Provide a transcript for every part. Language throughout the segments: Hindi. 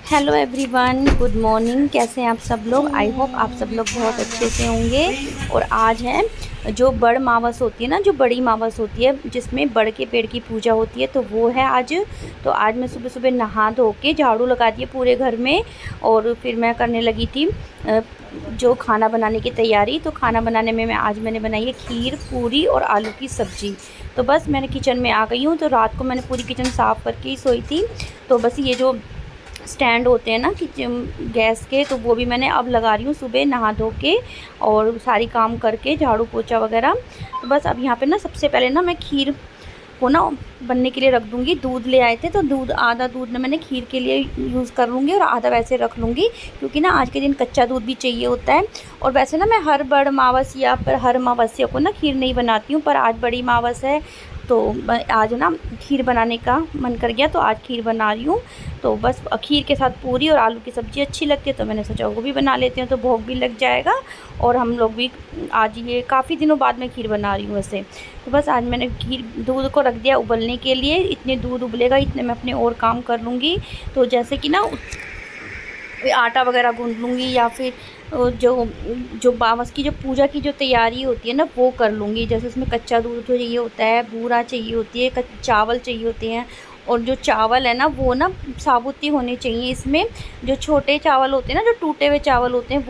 Hello everyone, good morning. कैसे हैं आप सब लोग? आई होप आप सब लोग बहुत अच्छे से होंगे। और आज है जो बड़ मावस होती है ना, जो बड़ी मावस होती है जिसमें बड़ के पेड़ की पूजा होती है, तो वो है आज। तो आज मैं सुबह सुबह नहा धो के झाड़ू लगा दिए पूरे घर में और फिर मैं करने लगी थी जो खाना बनाने की तैयारी। तो खाना बनाने में मैंने बनाई है खीर, पूरी और आलू की सब्ज़ी। तो बस मैंने किचन में आ गई हूँ। तो रात को मैंने पूरी किचन साफ़ करके ही सोई थी। तो बस ये जो स्टैंड होते हैं ना कि गैस के, तो वो भी मैंने अब लगा रही हूँ सुबह नहा धो के और सारी काम करके, झाड़ू पोछा वगैरह। तो बस अब यहाँ पे ना सबसे पहले ना मैं खीर को ना बनने के लिए रख दूँगी। दूध ले आए थे तो आधा दूध ना मैंने खीर के लिए यूज़ कर लूँगी और आधा वैसे रख लूँगी, क्योंकि ना आज के दिन कच्चा दूध भी चाहिए होता है। और वैसे ना मैं हर बड़ मावस या फिर हर अमावस्या को ना खीर नहीं बनाती हूँ, पर आज बड़ी मावस है तो आज ना खीर बनाने का मन कर गया, तो आज खीर बना रही हूँ। तो बस खीर के साथ पूरी और आलू की सब्ज़ी अच्छी लगती है, तो मैंने सोचा वो भी बना लेते हैं, तो भोग भी लग जाएगा और हम लोग भी आज, ये काफ़ी दिनों बाद मैं खीर बना रही हूँ वैसे। तो बस आज मैंने खीर दूध को रख दिया उबलने के लिए। इतने दूध उबलेगा इतने मैं अपने और काम कर लूँगी। तो जैसे कि ना आटा वगैरह गूंद लूँगी, या फिर जो बावस की जो पूजा की जो तैयारी होती है ना वो कर लूँगी। जैसे उसमें कच्चा दूध चाहिए होता है, बूरा चाहिए होती है, चावल चाहिए होते हैं। और जो चावल है ना वो ना साबुत ही होने चाहिए। इसमें जो छोटे चावल होते हैं ना, जो टूटे हुए चावल होते हैं,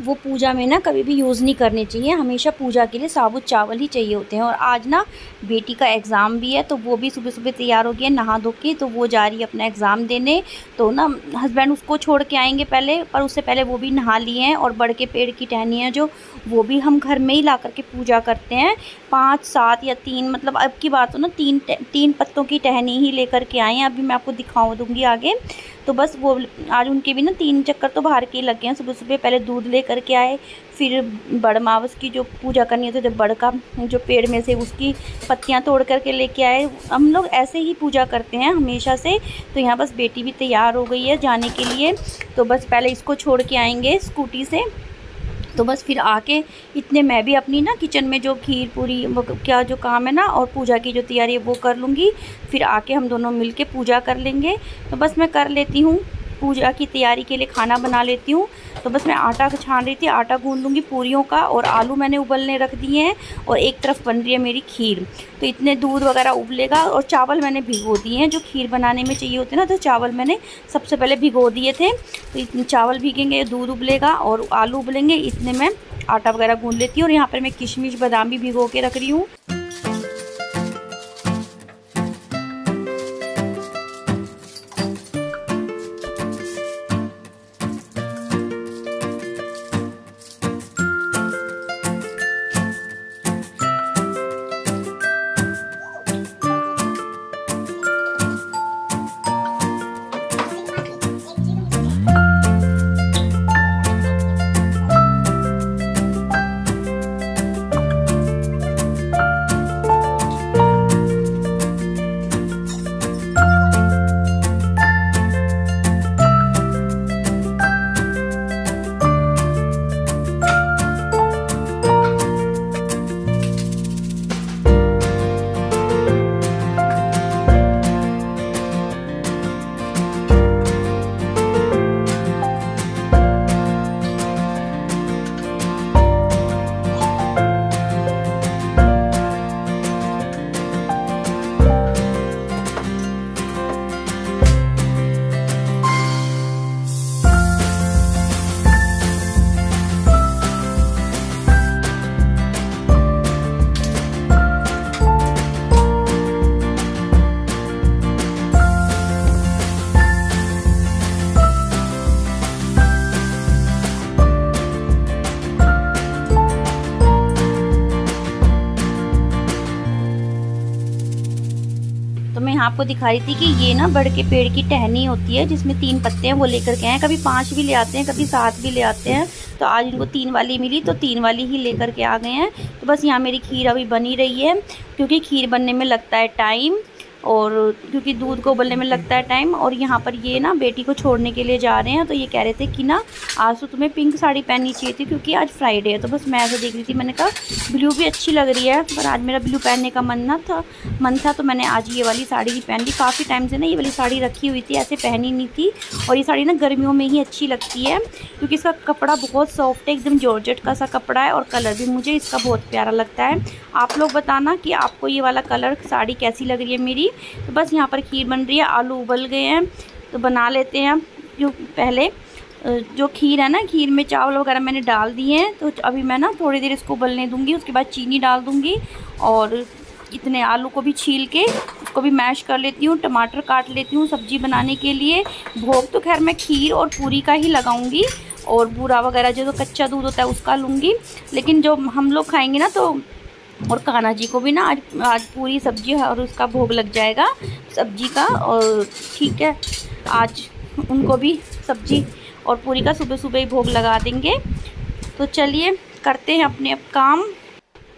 वो पूजा में ना कभी भी यूज़ नहीं करने चाहिए। हमेशा पूजा के लिए साबुत चावल ही चाहिए होते हैं। और आज ना बेटी का एग्ज़ाम भी है, तो वो भी सुबह सुबह तैयार हो गया नहा धो के, तो वो जा रही है अपना एग्ज़ाम देने। तो ना हस्बैंड उसको छोड़ के आएंगे पहले, पर उससे पहले वो भी नहा लिए हैं। और बड़ के पेड़ की टहनी है जो, वो भी हम घर में ही ला करके पूजा करते हैं। 5, 7 या 3, मतलब अब की बात हो ना, 3 पत्तों की टहनी ही लेकर के आए हैं। अभी मैं आपको दिखाऊँ दूँगी आगे। तो बस वो आज उनके भी ना 3 चक्कर तो बाहर के लगे हैं। सुबह सुबह पहले दूध ले करके आए, फिर बड़ मावस की जो पूजा करनी है तो जब बड़ का जो पेड़ में से उसकी पत्तियां तोड़ करके लेके आए। हम लोग ऐसे ही पूजा करते हैं हमेशा से। तो यहाँ बस बेटी भी तैयार हो गई है जाने के लिए। तो बस पहले इसको छोड़ के आएंगे स्कूटी से, तो बस फिर आके इतने मैं भी अपनी ना किचन में जो खीर पूरी क्या जो काम है ना और पूजा की जो तैयारी है वो कर लूँगी। फिर आके हम दोनों मिलके पूजा कर लेंगे। तो बस मैं कर लेती हूँ पूजा की तैयारी के लिए, खाना बना लेती हूँ। तो बस मैं आटा छान रही थी, आटा गूंद लूँगी पूरियों का। और आलू मैंने उबलने रख दिए हैं और एक तरफ बन रही है मेरी खीर। तो इतने दूध वगैरह उबलेगा। और चावल मैंने भिगो दिए हैं, जो खीर बनाने में चाहिए होते हैं ना, तो चावल मैंने सबसे पहले भिगो दिए थे। तो इतने चावल भीगेंगे, दूध उबलेगा और आलू उबलेंगे, इतने में आटा वगैरह गूंद लेती हूँ। और यहाँ पर मैं किशमिश बादाम भी भिगो के रख रही हूँ। तो मैं आपको दिखा रही थी कि ये ना बड़ के पेड़ की टहनी होती है जिसमें 3 पत्ते हैं, वो लेकर के आए। कभी 5 भी ले आते हैं, कभी 7 भी ले आते हैं। तो आज इनको 3 वाली मिली तो 3 वाली ही लेकर के आ गए हैं। तो बस यहाँ मेरी खीर अभी बनी रही है, क्योंकि खीर बनने में लगता है टाइम। और क्योंकि दूध को उबलने में लगता है टाइम। और यहाँ पर ये ना बेटी को छोड़ने के लिए जा रहे हैं, तो ये कह रहे थे कि ना आज तो तुम्हें पिंक साड़ी पहननी चाहिए थी क्योंकि आज फ्राइडे है। तो बस मैं ऐसे देख रही थी, मैंने कहा ब्लू भी अच्छी लग रही है, पर आज मेरा ब्लू पहनने का मन था तो मैंने आज ये वाली साड़ी ही पहन ली। काफ़ी टाइम से ना ये वाली साड़ी रखी हुई थी, ऐसे पहनी नहीं थी। और ये साड़ी ना गर्मियों में ही अच्छी लगती है क्योंकि इसका कपड़ा बहुत सॉफ्ट है, एकदम जॉर्जेट का सा कपड़ा है, और कलर भी मुझे इसका बहुत प्यारा लगता है। आप लोग बताना कि आपको ये वाला कलर साड़ी कैसी लग रही है मेरी। तो बस यहाँ पर खीर बन रही है, आलू उबल गए हैं तो बना लेते हैं। जो पहले जो खीर है ना, खीर में चावल वगैरह मैंने डाल दिए हैं, तो अभी मैं ना थोड़ी देर इसको उबलने दूंगी, उसके बाद चीनी डाल दूंगी और इतने आलू को भी छील के उसको भी मैश कर लेती हूँ, टमाटर काट लेती हूँ सब्ज़ी बनाने के लिए। भोग तो खैर मैं खीर और पूरी का ही लगाऊंगी, और बूरा वगैरह जो कच्चा दूध होता है उसका लूँगी, लेकिन जो हम लोग खाएंगे ना, तो और कान्हा जी को भी ना आज पूरी सब्जी और उसका भोग लग जाएगा सब्जी का। और ठीक है, आज उनको भी सब्जी और पूरी का सुबह सुबह ही भोग लगा देंगे। तो चलिए करते हैं अपने अब काम।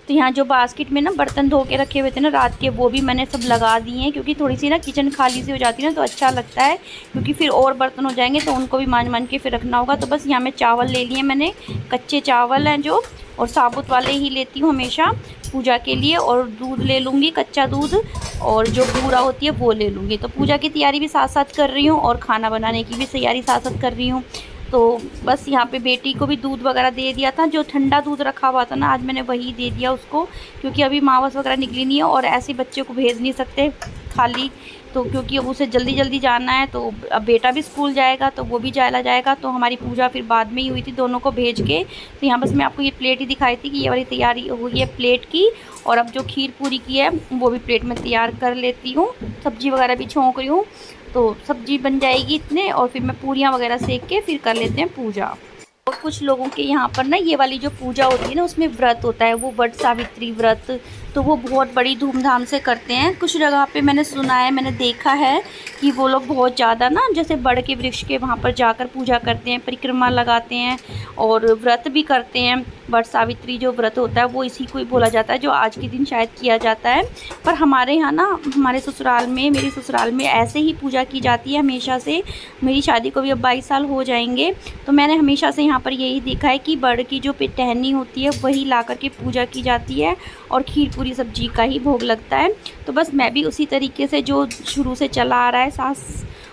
तो यहाँ जो बास्केट में ना बर्तन धो के रखे हुए थे ना रात के, वो भी मैंने सब लगा दिए हैं क्योंकि थोड़ी सी ना किचन खाली सी हो जाती है ना, तो अच्छा लगता है, क्योंकि फिर और बर्तन हो जाएंगे तो उनको भी मान के फिर रखना होगा। तो बस यहाँ में चावल ले लिए मैंने, कच्चे चावल हैं जो, और साबुत वाले ही लेती हूँ हमेशा पूजा के लिए। और दूध ले लूँगी, कच्चा दूध, और जो बूरा होती है वो ले लूँगी। तो पूजा की तैयारी भी साथ साथ कर रही हूँ और खाना बनाने की भी तैयारी साथ साथ कर रही हूँ। तो बस यहाँ पे बेटी को भी दूध वगैरह दे दिया था, जो ठंडा दूध रखा हुआ था ना, आज मैंने वही दे दिया उसको, क्योंकि अभी मावस वगैरह निकली नहीं है और ऐसे बच्चे को भेज नहीं सकते खाली। तो क्योंकि अब उसे जल्दी जल्दी जाना है, तो अब बेटा भी स्कूल जाएगा तो वो भी चला जाएगा, तो हमारी पूजा फिर बाद में ही हुई थी दोनों को भेज के। तो यहाँ बस मैं आपको ये प्लेट ही दिखाई थी कि ये वाली तैयारी हुई है प्लेट की, और अब जो खीर पूरी की है वो भी प्लेट में तैयार कर लेती हूँ। सब्जी वगैरह भी छोंक रही हूँ, तो सब्जी बन जाएगी इतने, और फिर मैं पूरियाँ वगैरह सेक के फिर कर लेते हैं पूजा। और कुछ लोगों के यहाँ पर ना ये वाली जो पूजा होती है ना, उसमें व्रत होता है, वो वट सावित्री व्रत, तो वो बहुत बड़ी धूमधाम से करते हैं। कुछ जगह पे मैंने सुना है, मैंने देखा है कि वो लोग बहुत ज़्यादा ना, जैसे बड़ के वृक्ष के वहाँ पर जाकर पूजा करते हैं, परिक्रमा लगाते हैं और व्रत भी करते हैं। वट सावित्री जो व्रत होता है वो इसी को ही बोला जाता है, जो आज के दिन शायद किया जाता है। पर हमारे यहाँ ना, हमारे ससुराल में, मेरी ससुराल में ऐसे ही पूजा की जाती है हमेशा से। मेरी शादी को भी अब 22 साल हो जाएंगे, तो मैंने हमेशा से यहाँ पर यही देखा है कि बड़ की जो टहनी होती है वही ला कर के पूजा की जाती है, और खीर पूरी सब्जी का ही भोग लगता है। तो बस मैं भी उसी तरीके से, जो शुरू से चला आ रहा है,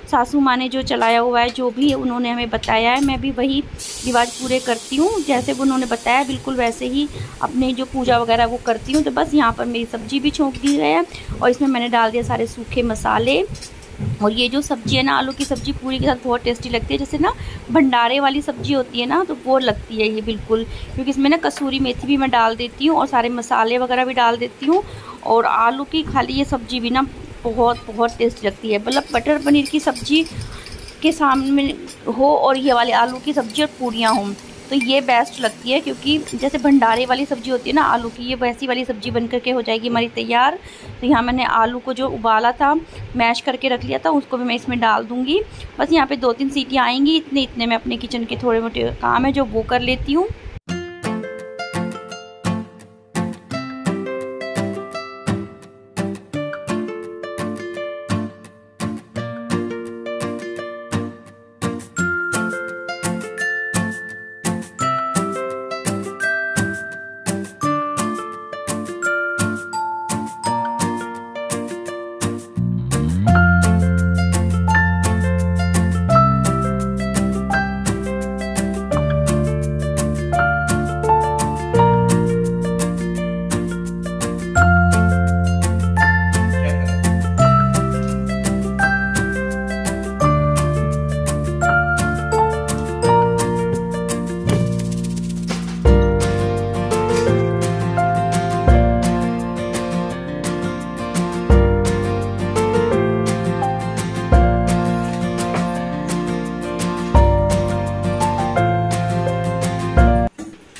सासू माँ ने जो चलाया हुआ है, जो भी उन्होंने हमें बताया है, मैं भी वही रिवाज पूरे करती हूँ। जैसे वो उन्होंने बताया बिल्कुल वैसे ही अपने जो पूजा वगैरह वो करती हूँ। तो बस यहाँ पर मेरी सब्ज़ी भी छोंक दी है, और इसमें मैंने डाल दिया सारे सूखे मसाले। और ये जो सब्ज़ी है ना, आलू की सब्ज़ी पूरी के साथ बहुत टेस्टी लगती है, जैसे ना भंडारे वाली सब्ज़ी होती है ना, तो वो लगती है ये बिल्कुल, क्योंकि इसमें ना कसूरी मेथी भी मैं डाल देती हूँ और सारे मसाले वगैरह भी डाल देती हूँ। और आलू की खाली ये सब्ज़ी भी ना बहुत टेस्टी लगती है, मतलब मटर पनीर की सब्ज़ी के सामने हो और ये वाले आलू की सब्ज़ी और पूरियाँ हों, तो ये बेस्ट लगती है। क्योंकि जैसे भंडारे वाली सब्ज़ी होती है ना आलू की, ये वैसी वाली सब्ज़ी बन करके हो जाएगी हमारी तैयार। तो यहाँ मैंने आलू को जो उबाला था, मैश करके रख लिया था, उसको भी मैं इसमें डाल दूँगी। बस यहाँ पे 2-3 सीटियाँ आएंगी, इतने मैं अपने किचन के थोड़े मोटे काम है जो वो कर लेती हूँ।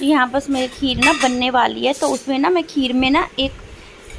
यहाँ बस मेरी खीर ना बनने वाली है, तो उसमें ना मैं खीर में ना 1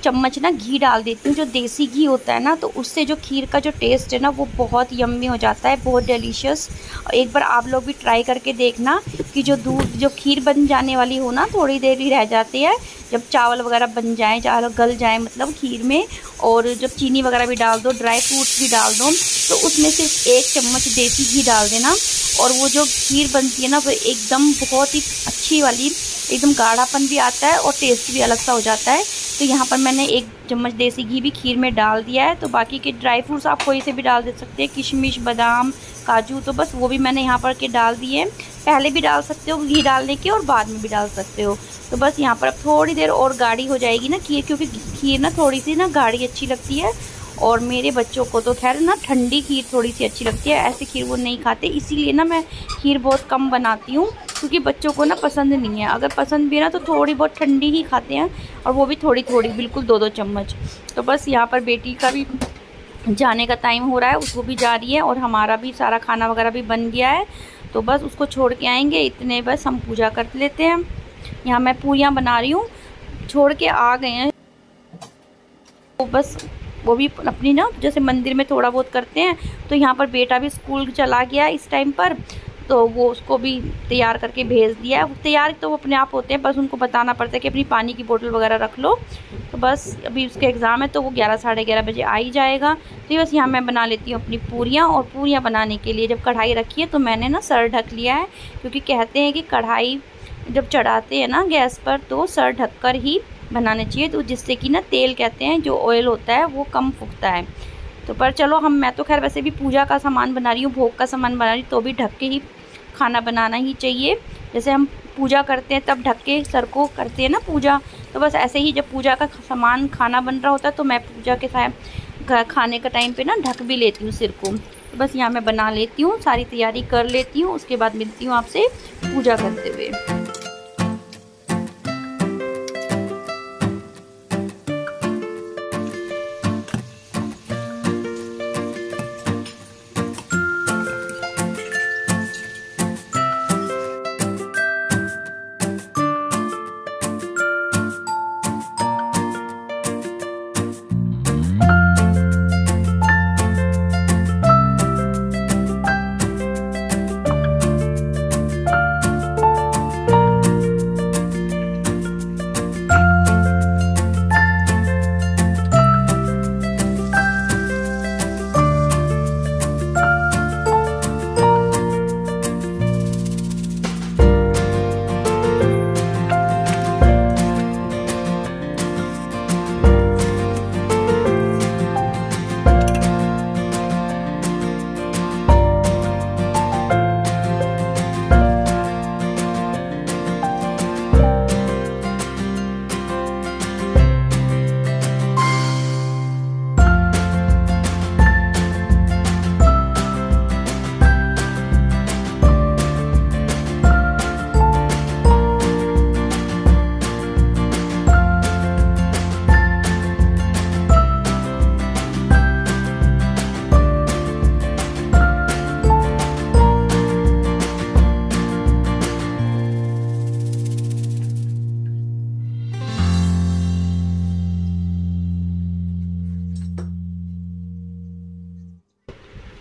चम्मच ना घी डाल देती हूँ, जो देसी घी होता है ना, तो उससे जो खीर का जो टेस्ट है ना वो बहुत यम्मी हो जाता है, बहुत डिलीशियस। और एक बार आप लोग भी ट्राई करके देखना कि क्योंकि जो दूध जो खीर बन जाने वाली हो ना, थोड़ी देर ही रह जाती है, जब चावल वगैरह बन जाए, चावल गल जाए मतलब खीर में, और जब चीनी वगैरह भी डाल दो, ड्राई फ्रूट्स भी डाल दो, तो उसमें सिर्फ 1 चम्मच देसी घी डाल देना, और वो जो खीर बनती है ना वो एकदम बहुत ही अच्छी वाली, एकदम गाढ़ापन भी आता है और टेस्ट भी अलग सा हो जाता है। तो यहाँ पर मैंने 1 चम्मच देसी घी भी खीर में डाल दिया है। तो बाकी के ड्राई फ्रूट्स आप कोई से भी डाल दे सकते हैं, किशमिश, बादाम, काजू, तो बस वो भी मैंने यहाँ पर के डाल दिए हैं। पहले भी डाल सकते हो घी डालने के, और बाद में भी डाल सकते हो। तो बस यहाँ पर अब थोड़ी देर और गाढ़ी हो जाएगी ना खीर, क्योंकि खीर ना थोड़ी सी ना गाढ़ी अच्छी लगती है, और मेरे बच्चों को तो खैर ना ठंडी खीर थोड़ी सी अच्छी लगती है, ऐसी खीर वो नहीं खाते, इसीलिए ना मैं खीर बहुत कम बनाती हूँ, क्योंकि बच्चों को ना पसंद नहीं है। अगर पसंद भी है ना तो थोड़ी बहुत ठंडी ही खाते हैं, और वो भी थोड़ी थोड़ी, बिल्कुल 2-2 चम्मच। तो बस यहाँ पर बेटी का भी जाने का टाइम हो रहा है, उसको भी जा रही है, और हमारा भी सारा खाना वगैरह भी बन गया है। तो बस उसको छोड़ के आएंगे, इतने बस हम पूजा कर लेते हैं। यहाँ मैं पूरियाँ बना रही हूँ, छोड़ के आ गए हैं, तो बस वो भी अपनी ना जैसे मंदिर में थोड़ा बहुत करते हैं। तो यहाँ पर बेटा भी स्कूल चला गया इस टाइम पर, तो वो उसको भी तैयार करके भेज दिया है। तैयार तो वो अपने आप होते हैं, बस उनको बताना पड़ता है कि अपनी पानी की बोतल वगैरह रख लो। तो बस अभी उसके एग्ज़ाम है, तो वो 11 साढ़े 11 बजे आ ही जाएगा। तो बस यहाँ मैं बना लेती हूँ अपनी पूरियाँ। और पूरियाँ बनाने के लिए जब कढ़ाई रखी है तो मैंने ना सर ढक लिया है, क्योंकि कहते हैं कि कढ़ाई जब चढ़ाते हैं ना गैस पर तो सर ढककर ही बनाने चाहिए, तो जिससे कि ना तेल कहते हैं जो ऑयल होता है वो कम फूकता है। तो पर चलो मैं तो खैर वैसे भी पूजा का सामान बना रही हूँ, भोग का सामान बना रही हूँ, तो भी ढक के ही खाना बनाना ही चाहिए। जैसे हम पूजा करते हैं तब ढक के सर को करते हैं ना पूजा, तो बस ऐसे ही जब पूजा का सामान खाना बन रहा होता है तो मैं पूजा के टाइम खाने का टाइम पे ना ढक भी लेती हूँ सिर को। तो बस यहाँ मैं बना लेती हूँ, सारी तैयारी कर लेती हूँ, उसके बाद मिलती हूँ आपसे पूजा करते हुए।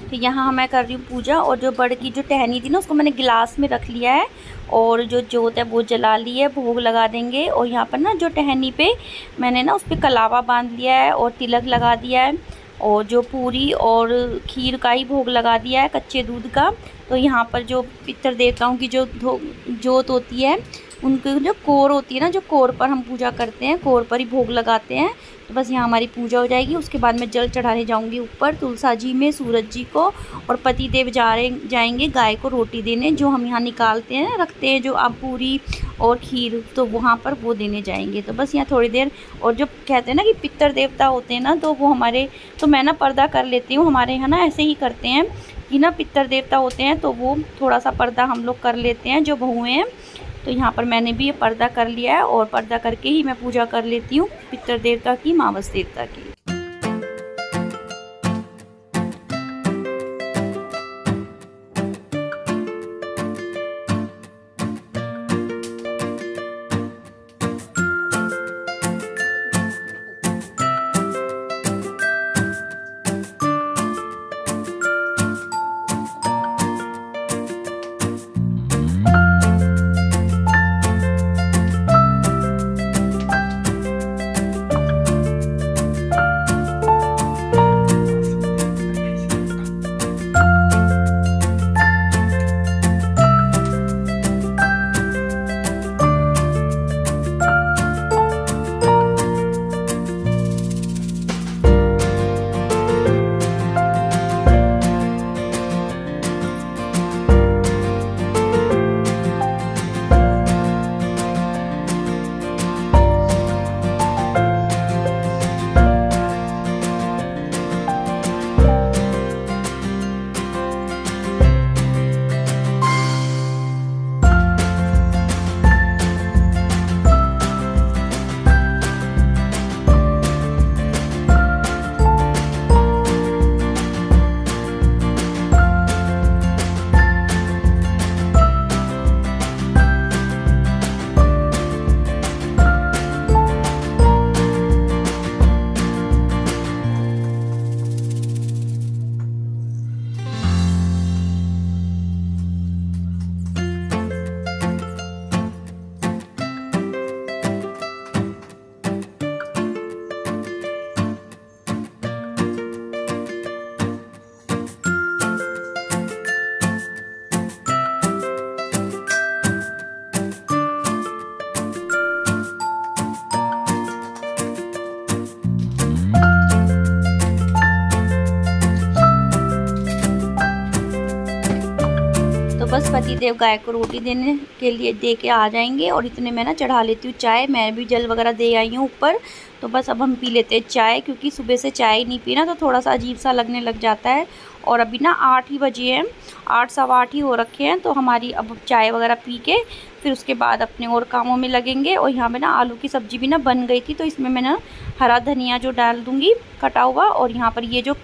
तो यहाँ मैं कर रही हूँ पूजा, और जो बड़ की जो टहनी थी ना उसको मैंने गिलास में रख लिया है, और जो जोत है वो जला ली है, भोग लगा देंगे। और यहाँ पर ना जो टहनी पे मैंने ना उस पर कलावा बांध लिया है और तिलक लगा दिया है, और जो पूरी और खीर का ही भोग लगा दिया है कच्चे दूध का। तो यहाँ पर जो पितर देवताओं की जो जोत होती है, उनकी जो कोर होती है ना, जो कोर पर हम पूजा करते हैं, कोर पर ही भोग लगाते हैं। तो बस यहाँ हमारी पूजा हो जाएगी। उसके बाद मैं जल चढ़ाने जाऊँगी ऊपर तुलसा जी में, सूरज जी को, और पति देव जाएंगे गाय को रोटी देने, जो हम यहाँ निकालते हैं रखते हैं जो आप पूरी और खीर, तो वहाँ पर वो देने जाएंगे। तो बस यहाँ थोड़ी देर, और जो कहते हैं ना कि पितर देवता होते हैं ना, तो वो हमारे, तो मैं ना पर्दा कर लेती हूँ, हमारे यहाँ ना ऐसे ही करते हैं कि ना पितर देवता होते हैं तो वो थोड़ा सा पर्दा हम लोग कर लेते हैं जो बहुएँ हैं। तो यहाँ पर मैंने भी ये पर्दा कर लिया है, और पर्दा करके ही मैं पूजा कर लेती हूँ पितर देवता की, मावस देवता की। बस पतिदेव गाय को रोटी देने के लिए दे के आ जाएंगे और इतने मैं ना चढ़ा लेती हूँ चाय। मैं भी जल वगैरह दे आई हूँ ऊपर। तो बस अब हम पी लेते हैं चाय, क्योंकि सुबह से चाय नहीं पी ना तो थोड़ा सा अजीब सा लगने लग जाता है। और अभी ना 8 ही बजे हैं, 8 सवा 8 ही हो रखे हैं। तो हमारी अब चाय वगैरह पी के फिर उसके बाद अपने और कामों में लगेंगे। और यहाँ पे ना आलू की सब्ज़ी भी ना बन गई थी, तो इसमें मैं ना हरा धनिया जो डाल दूँगी कटा हुआ। और यहाँ पर ये जो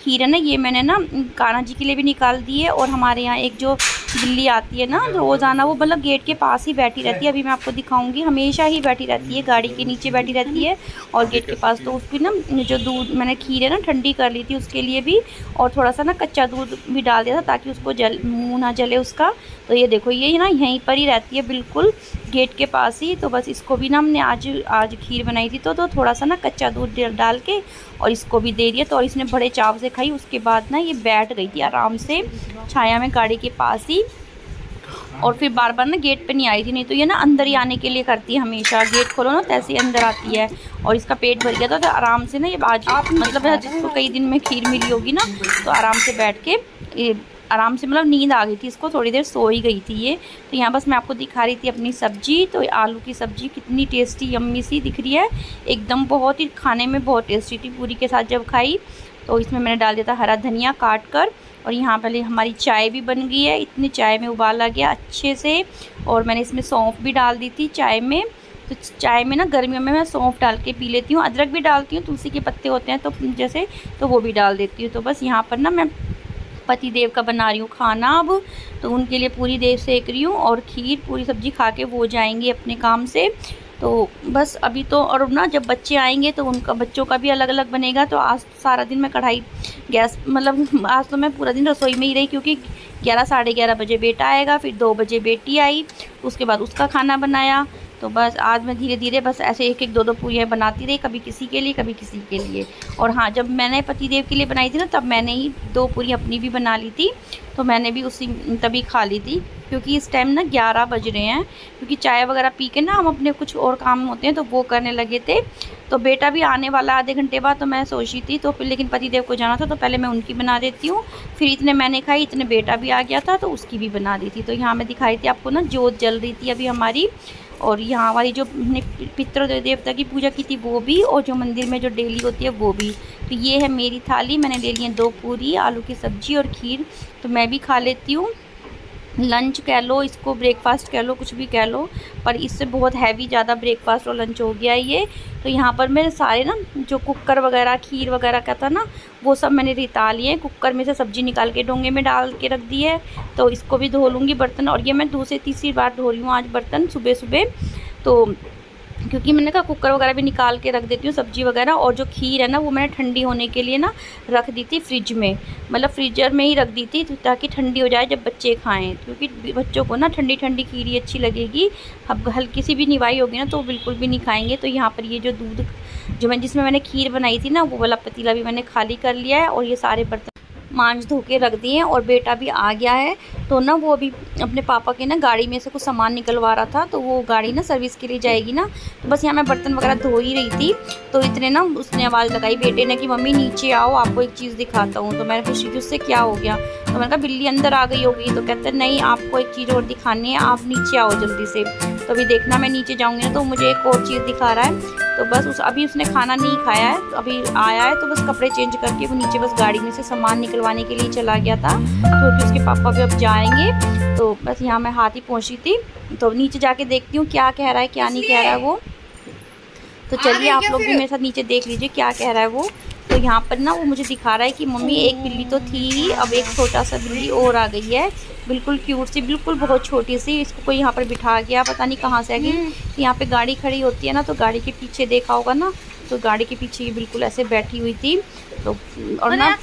खीर है ना, ये मैंने ना कान्हा जी के लिए भी निकाल दी है। और हमारे यहाँ एक जो बिल्ली आती है ना रोज़ाना, वो मतलब गेट के पास ही बैठी रहती है। अभी मैं आपको दिखाऊंगी, हमेशा ही बैठी रहती है, गाड़ी के नीचे बैठी रहती है और गेट के पास। तो उसकी ना जो दूध मैंने खीर है ना ठंडी कर ली थी उसके लिए भी, और थोड़ा सा ना कच्चा दूध भी डाल दिया था ताकि उसको मुँह ना जले उसका। तो ये देखो ये ना यहीं पर ही रहती है बिल्कुल गेट के पास ही। तो बस इसको भी ना हमने आज खीर बनाई थी तो थोड़ा सा ना कच्चा दूध डाल के और इसको भी दे दिया। तो और इसने बड़े चाव से खाई। उसके बाद ना ये बैठ गई थी आराम से छाया में गाड़ी के पास ही, और फिर बार बार ना गेट पे नहीं आई थी। नहीं तो ये ना अंदर ही आने के लिए करती है हमेशा, गेट खोलो ना तैसे ही अंदर आती है। और इसका पेट भर गया था तो आराम से ना ये आज मतलब जिसको कई दिन में खीर मिली होगी ना, तो आराम से बैठ के आराम से मतलब नींद आ गई थी इसको, थोड़ी देर सो ही गई थी ये। तो यहाँ बस मैं आपको दिखा रही थी अपनी सब्जी। तो आलू की सब्जी कितनी टेस्टी यम्मी सी दिख रही है एकदम, बहुत ही खाने में बहुत टेस्टी थी पूरी के साथ जब खाई। तो इसमें मैंने डाल दिया था हरा धनिया काट कर। और यहाँ पहले हमारी चाय भी बन गई है, इतनी चाय में उबाल आ गया अच्छे से। और मैंने इसमें सौंफ भी डाल दी थी चाय में। तो चाय में ना गर्मियों में मैं सौंफ डाल के पी लेती हूँ, अदरक भी डालती हूँ, तुलसी के पत्ते होते हैं तो जैसे तो वो भी डाल देती हूँ। तो बस यहाँ पर ना मैं पति देव का बना रही हूँ खाना अब, तो उनके लिए पूरी देव सेक रही हूँ और खीर पूरी सब्ज़ी खा के वो जाएंगे अपने काम से। तो बस अभी तो, और ना जब बच्चे आएंगे तो उनका बच्चों का भी अलग अलग बनेगा। तो आज सारा दिन मैं कढ़ाई गैस मतलब आज तो मैं पूरा दिन रसोई में ही रही, क्योंकि 11 साढ़े 11 बजे बेटा आएगा, फिर 2 बजे बेटी आई, उसके बाद उसका खाना बनाया। तो बस आज मैं धीरे धीरे बस ऐसे एक एक दो दो पूरियाँ बनाती रही, कभी किसी के लिए कभी किसी के लिए। और हाँ, जब मैंने पतिदेव के लिए बनाई थी ना तब मैंने ही 2 पूरी अपनी भी बना ली थी, तो मैंने भी उसी तभी खा ली थी। क्योंकि इस टाइम ना 11 बज रहे हैं, क्योंकि चाय वगैरह पी के ना हम अपने कुछ और काम होते हैं तो वो करने लगे थे। तो बेटा भी आने वाला आधे घंटे बाद, तो मैं सोची थी तो फिर लेकिन पतिदेव को जाना था तो पहले मैं उनकी बना देती हूँ। फिर इतने मैंने खाई, इतने बेटा भी आ गया था तो उसकी भी बना दी थी। तो यहाँ मैं दिखाई थी आपको ना जोत जल रही थी अभी हमारी। और यहाँ वाली जो हमने पितृ देवता की पूजा की थी वो भी, और जो मंदिर में जो डेली होती है वो भी। तो ये है मेरी थाली, मैंने ले ली है 2 पूरी, आलू की सब्ज़ी और खीर। तो मैं भी खा लेती हूँ, लंच कह लो इसको, ब्रेकफास्ट कह लो, कुछ भी कह लो, पर इससे बहुत हैवी ज़्यादा ब्रेकफास्ट और लंच हो गया ये। तो यहाँ पर मेरे सारे ना जो कुकर वगैरह खीर वगैरह का था ना वो सब मैंने रिता लिए। कुकर में से सब्ज़ी निकाल के डोंगे में डाल के रख दी है। तो इसको भी धो लूँगी बर्तन, और ये मैं 2 से तीसरी बार धो रही हूँ आज बर्तन सुबह सुबह। तो क्योंकि मैंने कहा कुकर वगैरह भी निकाल के रख देती हूँ सब्ज़ी वगैरह। और जो खीर है ना वो मैंने ठंडी होने के लिए ना रख दी थी फ्रिज में, मतलब फ्रीजर में ही रख दी थी ताकि ठंडी हो जाए जब बच्चे खाएं, क्योंकि बच्चों को ना ठंडी ठंडी खीर ही अच्छी लगेगी। अब हल्की सी भी निवाई होगी ना तो बिल्कुल भी नहीं खाएंगे। तो यहाँ पर ये जो दूध जो जिसमें मैंने खीर बनाई थी ना वो वाला पतीला भी मैंने खाली कर लिया है, और ये सारे बर्तन मांझ धो के रख दिए हैं। और बेटा भी आ गया है, तो ना वो अभी अपने पापा के ना गाड़ी में से कुछ सामान निकलवा रहा था, तो वो गाड़ी ना सर्विस के लिए जाएगी ना। तो बस यहाँ मैं बर्तन वगैरह धो ही रही थी, तो इतने ना उसने आवाज़ लगाई बेटे ने कि मम्मी नीचे आओ, आपको एक चीज़ दिखाता हूँ। तो मैंने पूछी थी उससे क्या हो गया, तो मैंने कहा बिल्ली अंदर आ गई होगी। तो कहते नहीं, आपको एक चीज़ और दिखानी है, आप नीचे आओ जल्दी से। तो अभी देखना मैं नीचे जाऊँगी ना तो मुझे एक और चीज़ दिखा रहा है। तो बस अभी उसने खाना नहीं खाया है, तो अभी आया है तो बस कपड़े चेंज करके वो नीचे बस गाड़ी में से सामान निकलवाने के लिए चला गया था, क्योंकि उसके पापा भी अब जाएंगे। तो बस यहाँ मैं हाथ ही पहुँची थी, तो नीचे जाके देखती हूँ क्या कह रहा है क्या नहीं कह रहा है वो। तो चलिए आप लोग भी मेरे साथ नीचे देख लीजिए क्या कह रहा है वो। तो यहाँ पर ना वो मुझे दिखा रहा है कि मम्मी एक बिल्ली तो थी ही, अब एक छोटा सा बिल्ली और आ गई है, बिल्कुल क्यूट सी, बिल्कुल बहुत छोटी सी। इसको कोई यहाँ पर बिठा गया, पता नहीं कहाँ से आ गई। यहाँ पे गाड़ी खड़ी होती है ना, तो गाड़ी के पीछे देखा होगा ना, तो गाड़ी के पीछे ये बिल्कुल ऐसे बैठी हुई थी। तो और ना,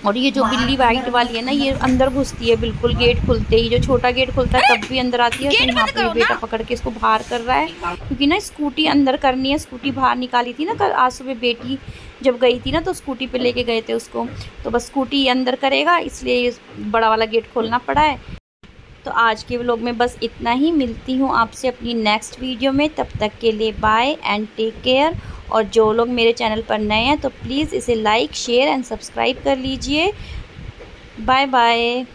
और ये जो बिल्ली वाइट वाली है ना, ये अंदर घुसती है बिल्कुल गेट खुलते ही, जो छोटा गेट खुलता है तब भी अंदर आती है। तो यहाँ पे बेटा पकड़ के इसको बाहर कर रहा है, क्योंकि ना स्कूटी अंदर करनी है। स्कूटी बाहर निकाली थी ना कल, आज सुबह बेटी जब गई थी ना तो स्कूटी पे लेके गए थे उसको, तो बस स्कूटी अंदर करेगा, इसलिए बड़ा वाला गेट खोलना पड़ा है। तो आज के व्लॉग में बस इतना ही, मिलती हूँ आपसे अपनी नेक्स्ट वीडियो में, तब तक के लिए बाय एंड टेक केयर। और जो लोग मेरे चैनल पर नए हैं तो प्लीज़ इसे लाइक शेयर एंड सब्सक्राइब कर लीजिए। Bye bye.